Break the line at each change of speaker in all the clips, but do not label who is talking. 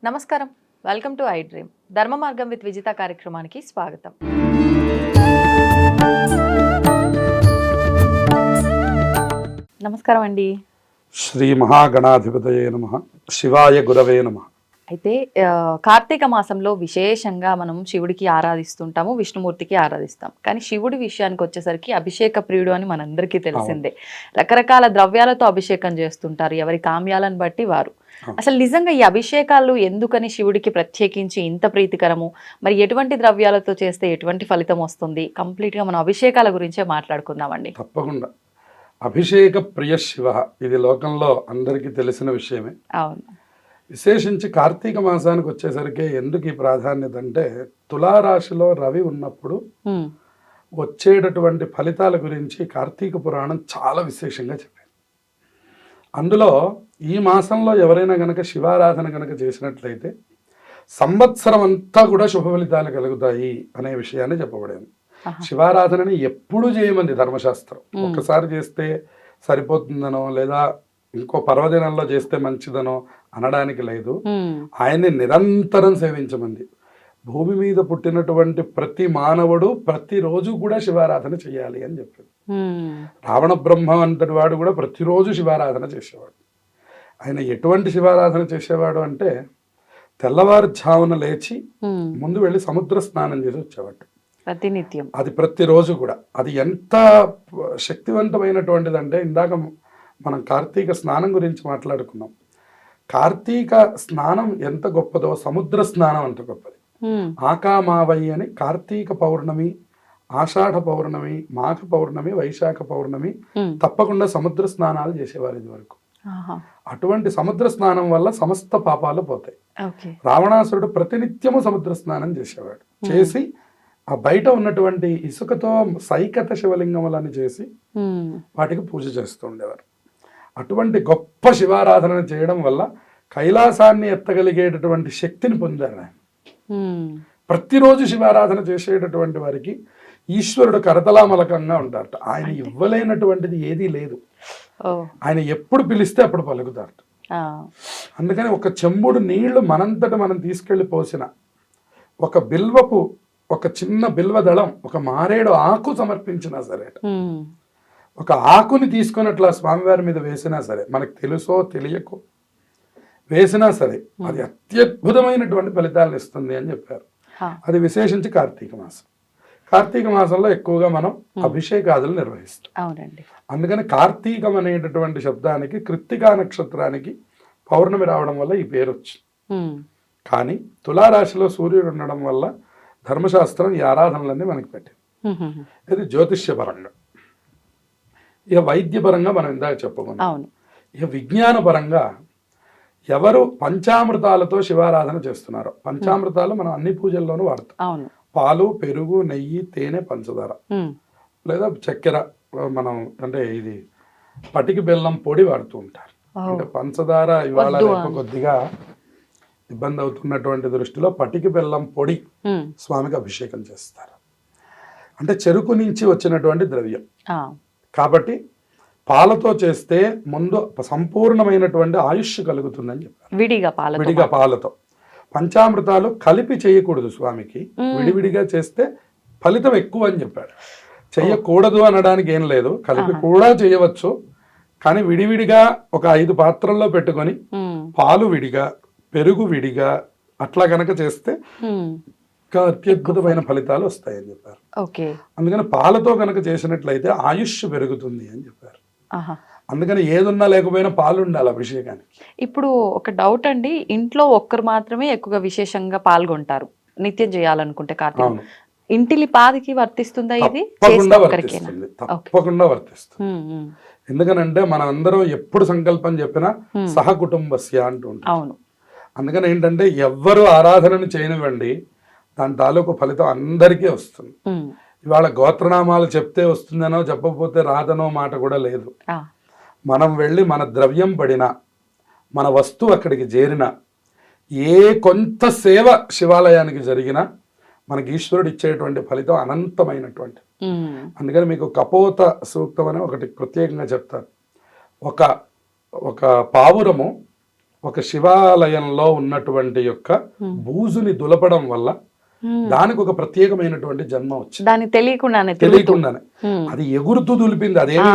నమస్కారం, welcome to I dream. ధర్మ మార్గం విత్ విజిత కార్యక్రమానికి స్వాగతం. నమస్కారం అండి.
శ్రీ మహాగణాధిపతయే నమః. శివాయ గురవే నమః.
అయితే కార్తీక మాసంలో విశేషంగా మనం శివుడికి ఆరాధిస్తుంటాము, విష్ణుమూర్తికి ఆరాధిస్తాం. కానీ శివుడి విషయానికి వచ్చేసరికి అభిషేక ప్రియుడు అని మనందరికీ తెలిసిందే. రకరకాల ద్రవ్యాలతో అభిషేకం చేస్తుంటారు, ఎవరి కామ్యాలను బట్టి వారు. అసలు నిజంగా ఈ అభిషేకాలు ఎందుకని శివుడికి ప్రత్యేకించి ఇంత ప్రీతికరము, మరి ఎటువంటి ద్రవ్యాలతో చేస్తే ఎటువంటి ఫలితం వస్తుంది, కంప్లీట్గా మనం అభిషేకాల గురించే మాట్లాడుకుందామండి.
తప్పకుండా. అభిషేక ప్రియ శివ, ఇది లోకంలో అందరికీ తెలిసిన విషయమే.
అవును.
విశేషించి కార్తీక మాసానికి వచ్చేసరికి ఎందుకు ఈ ప్రాధాన్యత అంటే, తులారాశిలో రవి ఉన్నప్పుడు వచ్చేటటువంటి ఫలితాల గురించి కార్తీక పురాణం చాలా విశేషంగా చెప్పింది. అందులో ఈ మాసంలో ఎవరైనా గనక శివారాధన గనక చేసినట్లయితే సంవత్సరం అంతా కూడా శుభ ఫలితాలు కలుగుతాయి అనే విషయాన్ని చెప్పబడింది. శివారాధనని ఎప్పుడు చేయమంది ధర్మశాస్త్రం. ఒక్కసారి చేస్తే సరిపోతుందనో లేదా ఇంకో పర్వదినంలో చేస్తే మంచిదనో అనడానికి లేదు. ఆయన్ని నిరంతరం సేవించమంది. భూమి మీద పుట్టినటువంటి ప్రతి మానవుడు ప్రతిరోజు కూడా శివారాధన చేయాలి అని చెప్పింది. రావణ బ్రహ్మ అంతటి వాడు కూడా ప్రతిరోజు శివారాధన చేసేవాడు. ఆయన ఎటువంటి శివారాధన చేసేవాడు అంటే, తెల్లవారుజామున లేచి ముందు వెళ్ళి సముద్ర స్నానం చేసి వచ్చేవాడు
ప్రతినిత్యం.
అది ప్రతిరోజు కూడా. అది ఎంత శక్తివంతమైనటువంటిది అంటే, ఇందాక మనం కార్తీక స్నానం గురించి మాట్లాడుకున్నాం. కార్తీక స్నానం ఎంత గొప్పదో సముద్ర స్నానం అంత గొప్పది. ఆకామావై అని కార్తీక పౌర్ణమి, ఆషాఢ పౌర్ణమి, మాఘ పౌర్ణమి, వైశాఖ పౌర్ణమి తప్పకుండా సముద్ర స్నానాలు చేసేవారు ఇది వరకు. అటువంటి సముద్ర స్నానం వల్ల సమస్త పాపాలు పోతాయి. రావణాసురుడు ప్రతినిత్యము సముద్ర స్నానం చేసేవాడు. చేసి ఆ బయట ఉన్నటువంటి ఇసుకతో సైకత శివలింగములను చేసి వాటికి పూజ చేస్తూ ఉండేవారు. అటువంటి గొప్ప శివారాధన చేయడం వల్ల కైలాసాన్ని ఎత్తగలిగేటటువంటి శక్తిని పొందారు ఆయన. ప్రతిరోజు శివారాధన చేసేటటువంటి వారికి ఈశ్వరుడు కరతలామలకంగా ఉంటారట. ఆయన ఇవ్వలేనటువంటిది ఏదీ లేదు. ఆయన ఎప్పుడు పిలిస్తే అప్పుడు పలుకుతారట. అందుకని ఒక చెంబుడు నీళ్లు మనంతట మనం తీసుకెళ్లి పోసిన, ఒక బిల్వపు ఒక చిన్న బిల్వదళం, ఒక మారేడు ఆకు సమర్పించినా సరే, ఒక ఆకుని తీసుకొని అట్లా స్వామివారి మీద వేసినా సరే, మనకు తెలుసో తెలియకో వేసినా సరే, అది అత్యద్భుతమైనటువంటి ఫలితాలను ఇస్తుంది అని చెప్పారు. అది విశేషించి కార్తీక మాసం. కార్తీక మాసంలో ఎక్కువగా మనం అభిషేకాదులు నిర్వహిస్తాం. అందుకని కార్తీకం అనేటటువంటి శబ్దానికి కృత్తికా నక్షత్రానికి పౌర్ణమి రావడం వల్ల ఈ పేరు వచ్చింది. కానీ తులారాశిలో సూర్యుడు ఉండడం వల్ల ధర్మశాస్త్రం ఈ ఆరాధనలన్నీ మనకి పెట్టింది. ఇది జ్యోతిష్యపరంగా. ఇక వైద్యపరంగా మనం ఇందాక చెప్పుకున్నాం. ఇక విజ్ఞానపరంగా ఎవరు పంచామృతాలతో శివారాధన చేస్తున్నారో, పంచామృతాలు మనం అన్ని పూజల్లోనూ వాడతాం. పాలు, పెరుగు, నెయ్యి, తేనె, పంచదార లేదా చక్కెర, మనం అంటే ఇది పటికి బెల్లం పొడి వాడుతూ ఉంటారు. అంటే పంచదార ఇవాళ కొద్దిగా ఇబ్బంది అవుతున్నటువంటి దృష్టిలో పటికి బెల్లం పొడి స్వామికి అభిషేకం చేస్తారు. అంటే చెరుకు నుంచి వచ్చినటువంటి ద్రవ్యం కాబట్టి పాలతో చేస్తే ముందు సంపూర్ణమైనటువంటి ఆయుష్ కలుగుతుందని చెప్పారు. విడిగా పాలతో. పంచామృతాలు కలిపి చేయకూడదు స్వామికి, విడివిడిగా చేస్తే ఫలితం ఎక్కువ అని చెప్పాడు. చెయ్యకూడదు అనడానికి ఏం లేదు, కలిపి కూడా చేయవచ్చు. కానీ విడివిడిగా ఒక 5 పాత్రల్లో పెట్టుకొని పాలు విడిగా, పెరుగు విడిగా అట్లా గనక చేస్తే అత్యద్భుతమైన ఫలితాలు వస్తాయని చెప్పారు. అందుకని పాలతో గనక చేసినట్లయితే ఆయుష్ పెరుగుతుంది అని చెప్పారు. అందుకని ఏదున్నా లేకపోయినా పాలు ఉండాలి అభిషేకానికి.
ఇప్పుడు ఒక డౌట్ అండి, ఇంట్లో ఒక్కరు మాత్రమే ఎక్కువగా విశేషంగా పాల్గొంటారు నిత్యం చేయాలనుకుంటే కార్తీక, ఇంటిలి పాదికి వర్తిస్తుందా ఇది?
తప్పకుండా వర్తిస్తుంది. ఎందుకనంటే మన అందరం ఎప్పుడు సంకల్పం చెప్పినా సహకుటుంబస్య అంటూ ఉంటాం. అందుకని ఏంటంటే ఎవ్వరు ఆరాధనను చేయనివ్వండి, దాని తాలూకు ఫలితం అందరికీ వస్తుంది. ఇవాళ గోత్రనామాలు చెప్తే వస్తుందనో చెప్పకపోతే రాదనో మాట కూడా లేదు. మనం వెళ్ళి మన ద్రవ్యం పడినా, మన వస్తువు అక్కడికి చేరినా, ఏ కొంత సేవ శివాలయానికి జరిగినా మనకి ఈశ్వరుడు ఇచ్చేటువంటి ఫలితం అనంతమైనటువంటి. అందుకని మీకు కపోత సూక్తం అని ఒకటి ప్రత్యేకంగా చెప్తారు. ఒక ఒక పావురము ఒక శివాలయంలో ఉన్నటువంటి యొక్క బూజుని దులపడం వల్ల దానికి ఒక ప్రత్యేకమైనటువంటి జన్మ వచ్చింది.
దాన్ని తెలియకుండానే
అది ఎగురుతూ దులిపింది, అదేమి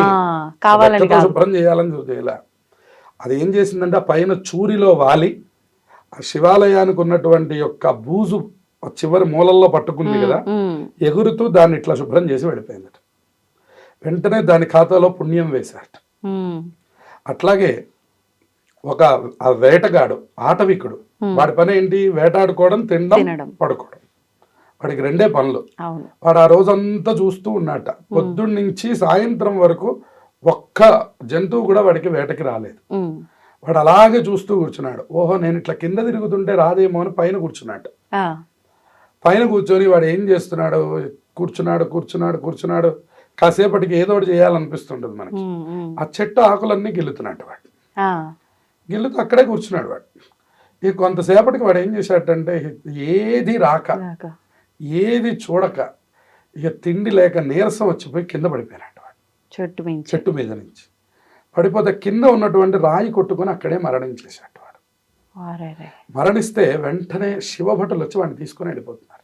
శుభ్రం చేయాలని చేయలే. అది ఏం చేసిందంటే ఆ పైన చూరిలో వాలి ఆ శివాలయానికి ఉన్నటువంటి యొక్క బూజు చివరి మూలల్లో పట్టుకుంది కదా, ఎగురుతూ దాన్ని ఇట్లా శుభ్రం చేసి వెళ్ళిపోయిందట. వెంటనే దాని ఖాతాలో పుణ్యం వేశారట. అట్లాగే ఒక ఆ వేటగాడు ఆటవికుడు, వాడి పని ఏంటి? వేటాడుకోవడం, తినడం, పడుకోవడం. వాడికి రెండే పనులు. వాడు ఆ రోజంతా చూస్తూ ఉన్నట్ట. పొద్దున్న నుంచి సాయంత్రం వరకు ఒక్క జంతువు కూడా వాడికి వేటకి రాలేదు. వాడు అలాగే చూస్తూ కూర్చున్నాడు. ఓహో, నేను ఇట్లా కింద తిరుగుతుంటే రాదేమో అని పైన కూర్చున్నాడు. పైన కూర్చొని వాడు ఏం చేస్తున్నాడు? కూర్చున్నాడు. కాసేపటికి ఏదో ఒకటి చేయాలనిపిస్తుంటుంది మనకి. ఆ చెట్టు ఆకులన్నీ గిల్లుతున్నట్టు వాడు. గిల్లుతూ అక్కడే కూర్చున్నాడు వాడు. ఇక కొంతసేపటికి వాడు ఏం చేశాడంటే ఏది రాక ఏది చూడక ఇక తిండి లేక నీరసం వచ్చిపోయి కింద పడిపోయినట్టు వాడు. చెట్టు మీద నుంచి పడిపోతే కింద ఉన్నటువంటి రాయి కొట్టుకొని అక్కడే మరణించేసాడు వాడు. మరణిస్తే వెంటనే శివభటులు వచ్చి వాడిని తీసుకొని వెళ్ళిపోతున్నారు.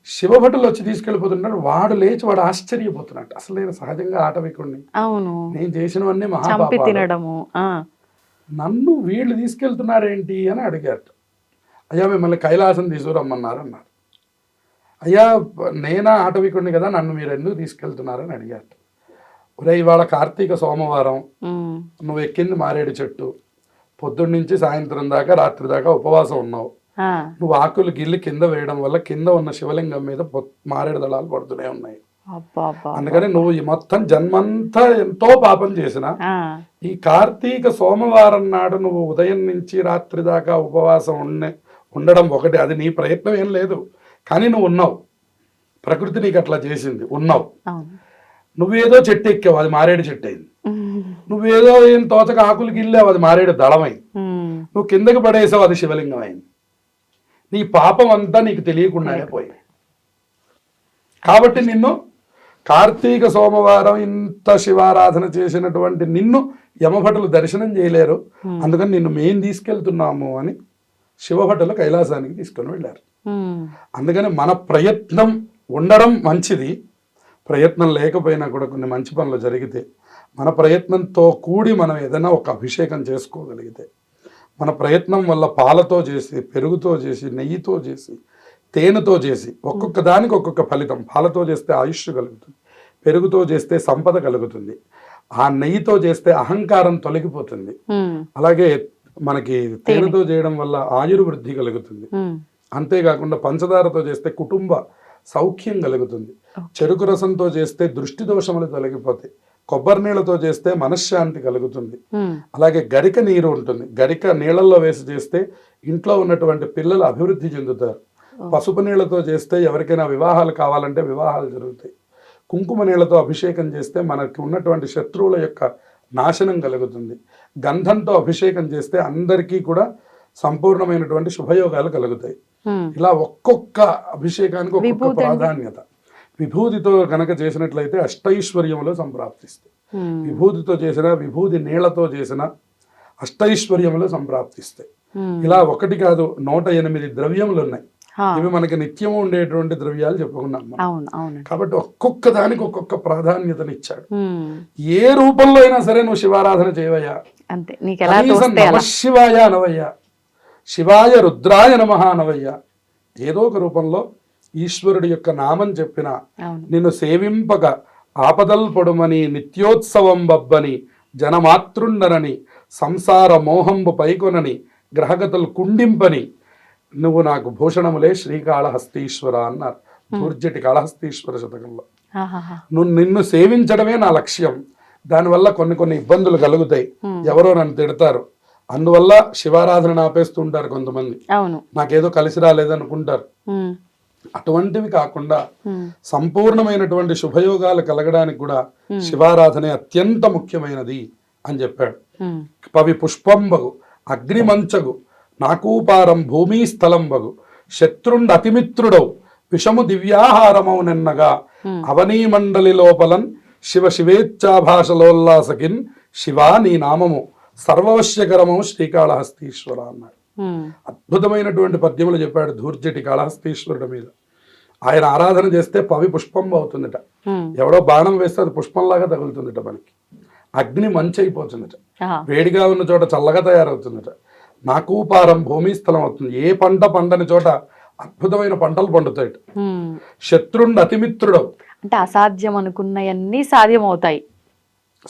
శివభటులు వచ్చి తీసుకెళ్ళిపోతున్నాడు. వాడు లేచి వాడు ఆశ్చర్యపోతున్నాడు. అసలు నేను సహజంగా ఆటవికుడిని, నేను చేసినవన్నీ మహాపాపాలు, నన్ను వీళ్ళు తీసుకెళ్తున్నారేంటి అని అడిగారు. అయ్యా, మిమ్మల్ని కైలాసం తీసుకురమ్మన్నారు అన్నారు. అయ్యా, నేనా ఆటవికుడిని కదా, నన్ను మీరు ఎందుకు తీసుకెళ్తున్నారని అడిగారు. ఒరే, ఇవాళ కార్తీక సోమవారం, నువ్వు ఎక్కింది మారేడు చెట్టు, పొద్దున్నుంచి సాయంత్రం దాకా రాత్రి దాకా ఉపవాసం ఉన్నావు. నువ్వు ఆకులు గిల్లి కింద వేయడం వల్ల కింద ఉన్న శివలింగం మీద మారేడు దళాలు పడుతూనే ఉన్నాయి. అందుకని నువ్వు ఈ మొత్తం జన్మంతా ఎంతో పాపం చేసిన ఈ కార్తీక సోమవారం నాడు నువ్వు ఉదయం నుంచి రాత్రి దాకా ఉపవాసం ఉండడం ఒకటి, అది నీ ప్రయత్నం ఏం లేదు, కానీ నువ్వు ఉన్నావు. ప్రకృతి నీకు అట్లా చేసింది, ఉన్నావు. నువ్వేదో చెట్టు ఎక్కావు, అది మారేడు చెట్టు అయింది. నువ్వేదో ఏం తోచక ఆకులు గిల్లావు, అది మారేడు దళమైంది. నువ్వు కిందకి పడేసావు, అది శివలింగం అయింది. నీ పాపం అంతా నీకు తెలియకుండానే పోయింది. కాబట్టి నిన్ను కార్తీక సోమవారం ఇంత శివారాధన చేసినటువంటి నిన్ను యమభటులు దర్శనం చేయలేరు, అందుకని నిన్ను మేం తీసుకెళ్తున్నాము అని శివభటులు కైలాసానికి తీసుకొని వెళ్ళారు. అందుకని మన ప్రయత్నం ఉండడం మంచిది. ప్రయత్నం లేకపోయినా కూడా కొన్ని మంచి పనులు జరిగితే, మన ప్రయత్నంతో కూడి మనం ఏదైనా ఒక అభిషేకం చేసుకోగలిగితే, మన ప్రయత్నం వల్ల పాలతో చేసి, పెరుగుతో చేసి, నెయ్యితో చేసి, తేనెతో చేసి, ఒక్కొక్క దానికి ఒక్కొక్క ఫలితం. పాలతో చేస్తే ఆయుష్ కలుగుతుంది, పెరుగుతో చేస్తే సంపద కలుగుతుంది, ఆ నెయ్యితో చేస్తే అహంకారం తొలగిపోతుంది. అలాగే మనకి తేనెతో చేయడం వల్ల ఆయుర్వృద్ధి కలుగుతుంది. అంతేకాకుండా పంచదారతో చేస్తే కుటుంబ సౌఖ్యం కలుగుతుంది. చెరుకు రసంతో చేస్తే దృష్టి దోషములు తొలగిపోతాయి. కొబ్బరి నీళ్ళతో చేస్తే మనశ్శాంతి కలుగుతుంది. అలాగే గరిక నీరు ఉంటుంది, గరిక నీళ్ళల్లో వేసి చేస్తే ఇంట్లో ఉన్నటువంటి పిల్లలు అభివృద్ధి చెందుతారు. పసుపు నీళ్లతో చేస్తే ఎవరికైనా వివాహాలు కావాలంటే వివాహాలు జరుగుతాయి. కుంకుమ నీళ్లతో అభిషేకం చేస్తే మనకి ఉన్నటువంటి శత్రువుల యొక్క నాశనం కలుగుతుంది. గంధంతో అభిషేకం చేస్తే అందరికీ కూడా సంపూర్ణమైనటువంటి శుభయోగాలు కలుగుతాయి. ఇలా ఒక్కొక్క అభిషేకానికి ఒక్కొక్క ప్రాధాన్యత. విభూతితో కనుక చేసినట్లయితే అష్టైశ్వర్యములు సంప్రాప్తిస్తాయి. విభూతితో చేసిన, విభూతి నీళ్లతో చేసిన అష్టైశ్వర్యములు సంప్రాప్తిస్తాయి. ఇలా ఒకటి కాదు, 108 ద్రవ్యములు ఉన్నాయి. ఇవి మనకి నిత్యము ఉండేటువంటి ద్రవ్యాలు చెప్పుకున్నాం. కాబట్టి ఒక్కొక్క దానికి ఒక్కొక్క ప్రాధాన్యతనిచ్చాడు. ఏ రూపంలో అయినా సరే నువ్వు శివారాధన చేయవయ్యా, శివాయ అనవయ్యా, శివాయ రుద్రాయ నమః అనవయ్యా, ఏదో ఒక రూపంలో ఈశ్వరుడి యొక్క నామం చెప్పిన, నిన్ను సేవింపక ఆపదల్ పొడుమని, నిత్యోత్సవం బబ్బని, జనమాతృండనని, సంసార మోహంబు పైకొనని, గ్రహగతులు కుండింపని, నువ్వు నాకు భూషణములే శ్రీకాళహస్తీశ్వర అన్నారు దూర్జటి కాళహస్తీశ్వర శతకంలో. నిన్ను సేవించడమే నా లక్ష్యం. దానివల్ల కొన్ని ఇబ్బందులు కలుగుతాయి, ఎవరో నన్ను తిడతారు, అందువల్ల శివారాధన ఆపేస్తుంటారు కొంతమంది, నాకేదో కలిసి రాలేదనుకుంటారు. అటువంటివి కాకుండా సంపూర్ణమైనటువంటి శుభయోగాలు కలగడానికి కూడా శివారాధనే అత్యంత ముఖ్యమైనది అని చెప్పాడు. పవి పుష్పంబగు అగ్నిమంచగు నాకూపారం భూమి స్థలంబగు శత్రుండ అతిమిత్రుడవు విషము దివ్యాహారమౌ నిన్నగా అవనీ మండలి లోపలన్ శివ శివేచ్ఛాభాషలోల్లాసకిన్ శివా నీ నామము సర్వవశ్యకరము శ్రీకాళహస్తీశ్వర అన్నాడు. అద్భుతమైనటువంటి పద్యములు చెప్పాడు ధూర్జటి కాళహస్తీశ్వరుడి మీద. ఆయన ఆరాధన చేస్తే పవి పుష్పం అవుతుందట. ఎవడో బాణం వేస్తే అది పుష్పంలాగా తగులుతుందట, మనకి అగ్ని మంచి అయిపోతుందట, వేడిగా ఉన్న చోట చల్లగా తయారవుతుందట, నాకూపారం భూమిస్థలం అవుతుంది, ఏ పంట పండని చోట అద్భుతమైన పంటలు పండుతాయట, శత్రుండు అతిమిత్రుడవు
అంటే అసాధ్యం అనుకున్నవన్నీ సాధ్యం అవుతాయి,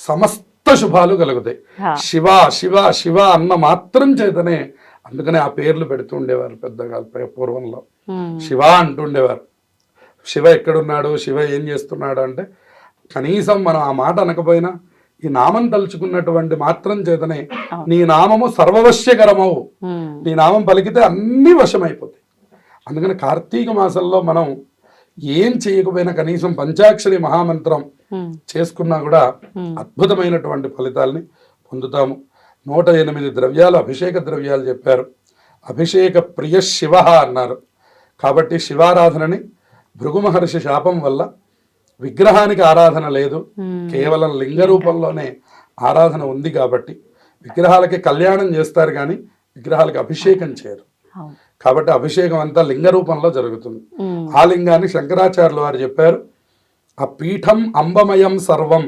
సమస్త శుభాలు కలుగుతాయి. శివ శివ శివ అన్న మాత్రం చేతనే, అందుకనే ఆ పేర్లు పెడుతూ ఉండేవారు పెద్దగా పూర్వంలో. శివ అంటుండేవారు. శివ ఎక్కడున్నాడు, శివ ఏం చేస్తున్నాడు అంటే కనీసం మనం ఆ మాట అనకపోయినా ఈ నామం తలుచుకున్నటువంటి మాత్రం చేతనే నీ నామము సర్వవశ్యకరమవు, నీ నామం పలికితే అన్ని వశమైపోతాయి. అందుకని కార్తీక మాసంలో మనం ఏం చేయకపోయినా కనీసం పంచాక్షరి మహామంత్రం చేసుకున్నా కూడా అద్భుతమైనటువంటి ఫలితాల్ని పొందుతాము. 108 ద్రవ్యాలు అభిషేక ద్రవ్యాలు చెప్పారు. అభిషేక ప్రియ శివ అన్నారు. కాబట్టి శివారాధనని భృగు మహర్షి శాపం వల్ల విగ్రహానికి ఆరాధన లేదు, కేవలం లింగ రూపంలోనే ఆరాధన ఉంది. కాబట్టి విగ్రహాలకి కళ్యాణం చేస్తారు కానీ విగ్రహాలకి అభిషేకం చేయరు. కాబట్టి అభిషేకం అంతా లింగ రూపంలో జరుగుతుంది. ఆ లింగాన్ని శంకరాచార్యులు వారు చెప్పారు, ఆ పీఠం అంబమయం సర్వం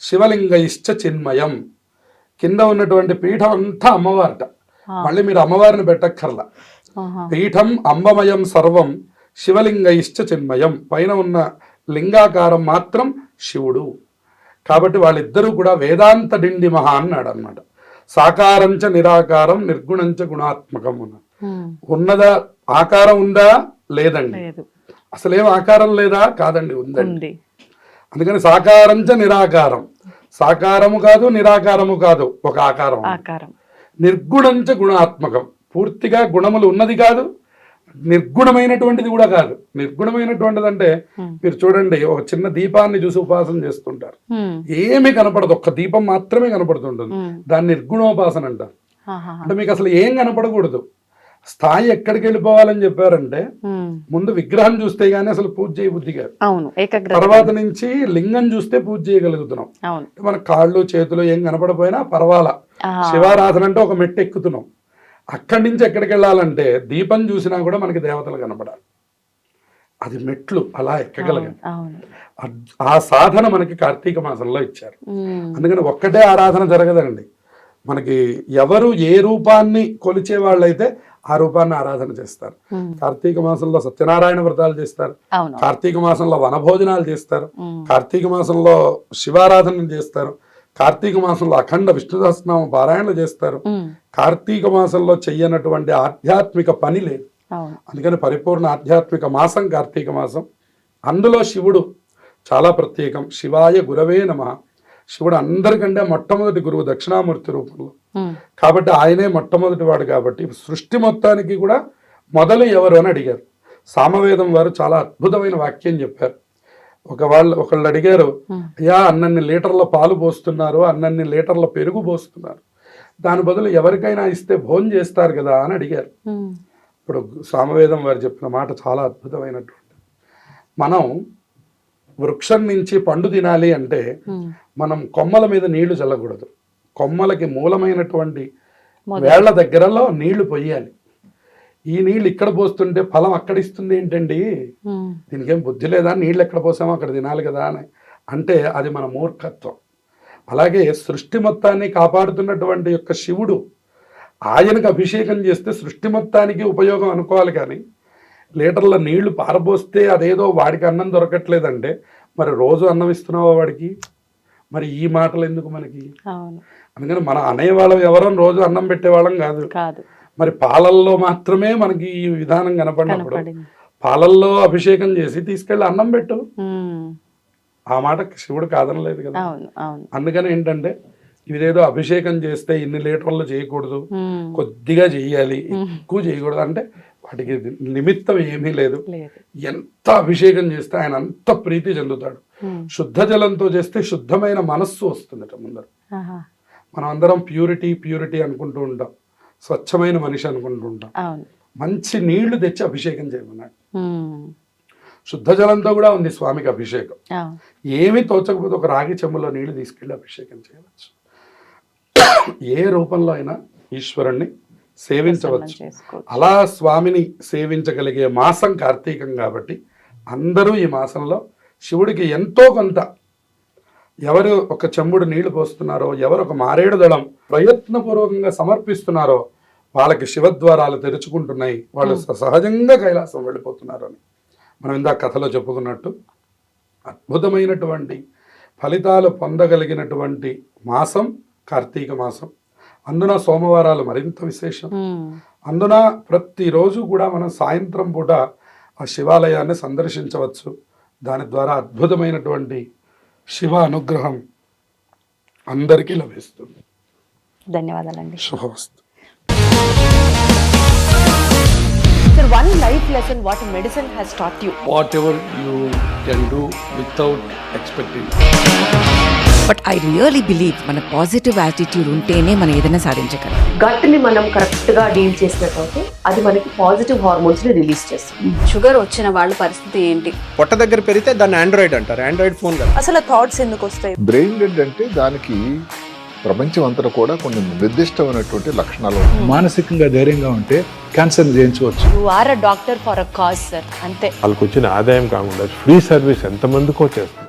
శివలింగైశ్చ చిన్మయం. కింద ఉన్నటువంటి పీఠం అంతా అమ్మవారట, మళ్ళీ మీరు అమ్మవారిని పెట్టక్కర్లా. పీఠం అంబమయం సర్వం శివలింగైశ్చ చిన్మయం, పైన ఉన్న లింగాకారం మాత్రం శివుడు. కాబట్టి వాళ్ళిద్దరూ కూడా వేదాంత డిండి మహా అన్నాడు అనమాట. సాకారంచ నిరాకారం నిర్గుణంచ గుణాత్మకం అన్నాడు. ఉన్నదా ఆకారం ఉందా లేదండి, అసలేం ఆకారం లేదా కాదండి, ఉందండి. అందుకని సాకారంచ నిరాకారం, సాకారము కాదు నిరాకారము కాదు, ఒక ఆకారం. నిర్గుణంచ గుణాత్మకం, పూర్తిగా గుణములు ఉన్నది కాదు, నిర్గుణమైనటువంటిది కూడా కాదు. నిర్గుణమైనటువంటిది అంటే మీరు చూడండి, ఒక చిన్న దీపాన్ని చూసి ఉపాసన చేస్తుంటారు, ఏమీ కనపడదు, ఒక్క దీపం మాత్రమే కనపడుతుంటుంది, దాన్ని నిర్గుణోపాసన అంటారు. అంటే మీకు అసలు ఏం కనపడకూడదు. స్థాయి ఎక్కడికి వెళ్ళిపోవాలని చెప్పారంటే ముందు విగ్రహం చూస్తే గానీ అసలు పూజ చేయ బుద్ధి కాదు, తర్వాత నుంచి లింగం చూస్తే పూజ చేయగలుగుతున్నాం. మన కాళ్ళు చేతులు ఏం కనపడపోయినా పర్వాలా, శివారాధన అంటే ఒక మెట్టు ఎక్కుతున్నాం. అక్కడి నుంచి ఎక్కడికి వెళ్ళాలంటే దీపం చూసినా కూడా మనకి దేవతలు కనపడాలి, అది మెట్లు అలా ఎక్కగలిగాం. ఆ సాధన మనకి కార్తీక మాసంలో ఇచ్చారు. అందుకని ఒక్కటే ఆరాధన జరగదండి, మనకి ఎవరు ఏ రూపాన్ని కొలిచే వాళ్ళైతే ఆ రూపాన్ని ఆరాధన చేస్తారు. కార్తీక మాసంలో సత్యనారాయణ వ్రతాలు చేస్తారు, కార్తీక మాసంలో వనభోజనాలు చేస్తారు, కార్తీక మాసంలో శివారాధన చేస్తారు, కార్తీక మాసంలో అఖండ విష్ణు సహస్రనామ పారాయణలు చేస్తారు. కార్తీక మాసంలో చెయ్యనటువంటి ఆధ్యాత్మిక పని లేదు. అందుకని పరిపూర్ణ ఆధ్యాత్మిక మాసం కార్తీక మాసం. అందులో శివుడు చాలా ప్రత్యేకం. శివాయ గురవే నమః. శివుడు అందరికంటే మొట్టమొదటి గురువు దక్షిణామూర్తి రూపంలో, కాబట్టి ఆయనే మొట్టమొదటి వాడు. కాబట్టి సృష్టి మొత్తానికి కూడా మొదలు ఎవరు అని అడిగారు. సామవేదం వారు చాలా అద్భుతమైన వాక్యం చెప్పారు. ఒకళ్ళు అడిగారు, అయ్యా అన్నన్ని లీటర్ల పాలు పోస్తున్నారు, అన్నన్ని లీటర్ల పెరుగు పోస్తున్నారు, దాని బదులు ఎవరికైనా ఇస్తే భోజనం చేస్తారు కదా అని అడిగారు. ఇప్పుడు సామవేదం వారు చెప్పిన మాట చాలా అద్భుతమైనటువంటి, మనం వృక్షం నుంచి పండు తినాలి అంటే మనం కొమ్మల మీద నీళ్లు చల్లకూడదు, కొమ్మలకి మూలమైనటువంటి వేళ్ల దగ్గరలో నీళ్లు పొయ్యాలి. ఈ నీళ్ళు ఇక్కడ పోస్తుంటే ఫలం అక్కడ ఇస్తుంది ఏంటండి, దీనికేం బుద్ధి లేదా, నీళ్ళు ఎక్కడ పోసామో అక్కడ తినాలి కదా అని అంటే అది మన మూర్ఖత్వం. అలాగే సృష్టి మొత్తాన్ని కాపాడుతున్నటువంటి యొక్క శివుడు, ఆయనకు అభిషేకం చేస్తే సృష్టి మొత్తానికి ఉపయోగం అనుకోవాలి. కానీ లీటర్ల నీళ్లు పారబోస్తే అదేదో వాడికి అన్నం దొరకట్లేదంటే మరి రోజు అన్నం ఇస్తున్నావా వాడికి, మరి ఈ మాటలు ఎందుకు మనకి? అందుకని మనం అనేవాళ్ళం ఎవరో రోజు అన్నం పెట్టేవాళ్ళం కాదు. మరి పాలల్లో మాత్రమే మనకి ఈ విధానం కనపడినప్పుడు పాలల్లో అభిషేకం చేసి తీసుకెళ్ళి అన్నం పెట్టు, ఆ మాట శివుడు కాదనలేదు కదా. అందుకని ఏంటంటే ఇదేదో అభిషేకం చేస్తే ఇన్ని లీటర్లు చేయకూడదు, కొద్దిగా చెయ్యాలి, ఎక్కువ చేయకూడదు అంటే వాటికి నిమిత్తం ఏమీ లేదు. ఎంత అభిషేకం చేస్తే ఆయన అంత ప్రీతి చెందుతాడు. శుద్ధ జలంతో చేస్తే శుద్ధమైన మనస్సు వస్తుందట ముందర. మనం అందరం ప్యూరిటీ అనుకుంటూ ఉంటాం, స్వచ్ఛమైన మనిషి అనుకుంటూ ఉంటాం. మంచి నీళ్లు తెచ్చి అభిషేకం చేయమన్నాడు. శుద్ధ జలంతో కూడా ఉంది స్వామికి అభిషేకం. ఏమీ తోచకపోతే ఒక రాగి చెంబులో నీళ్లు తీసుకెళ్లి అభిషేకం చేయవచ్చు. ఏ రూపంలో అయినా ఈశ్వరుణ్ణి సేవించవచ్చు.
చేసుకోవచ్చు.
అలా స్వామిని సేవించగలిగే మాసం కార్తీకం కాబట్టి అందరూ ఈ మాసంలో శివుడికి ఎంతో కొంత, ఎవరు ఒక చెంబుడు నీళ్లు పోస్తున్నారో, ఎవరు ఒక మారేడు దళం ప్రయత్నపూర్వకంగా సమర్పిస్తున్నారో వాళ్ళకి శివద్వారాలు తెరుచుకుంటున్నాయి, వాళ్ళు సహజంగా కైలాసం వెళ్ళిపోతున్నారు అని మనం ఇందాక కథలో చెప్పుకున్నట్టు అద్భుతమైనటువంటి ఫలితాలు పొందగలిగినటువంటి మాసం కార్తీక మాసం. అందున సోమవారాలు మరింత విశేషం. అందున ప్రతిరోజు కూడా మనం సాయంత్రం పూట ఆ శివాలయాన్ని సందర్శించవచ్చు. దాని ద్వారా అద్భుతమైనటువంటి శివ అనుగ్రహం అందరికీ లభిస్తుంది.
ధన్యవాదాలండి.
శుభవస్తు.
Sir, one life lesson what medicine has taught you.
Whatever you can do without expecting.
But I really believe మన పాజిటివ్ యాటిట్యూడ్ ఉంటేనే మనం ఏదైనా సాధించగలం.
గట్ని మనం కరెక్ట్గా డీల్ చేసినట్లయితే అది మనకి పాజిటివ్ హార్మోన్స్ని రిలీజ్ చేస్తుంది.
షుగర్ వచ్చిన వాళ్ళ పరిస్థితి ఏంటి?
పొట్ట దగ్గర పెరిగితే దాన్ని ఆండ్రాయిడ్ అంటారు, ఆండ్రాయిడ్ ఫోన్ కదా.
అసలు థాట్స్ ఎందుకు వస్తాయి?
బ్రెయిన్ డెడ్ అంటే దానికి ప్రపంచం అంతా కూడా కొన్ని నిర్దిష్టమైనటువంటి లక్షణాలు ఉన్నాయి.
మానసికంగా ధైర్యంగా ఉంటే క్యాన్సర్ జయించవచ్చు.
You are a doctor for a cause, sir. అంతే.
వాళ్ళకి వచ్చిన ఆదాయం కాకుండా ఫ్రీ సర్వీస్ ఎంతమందికో చేస్తుంది.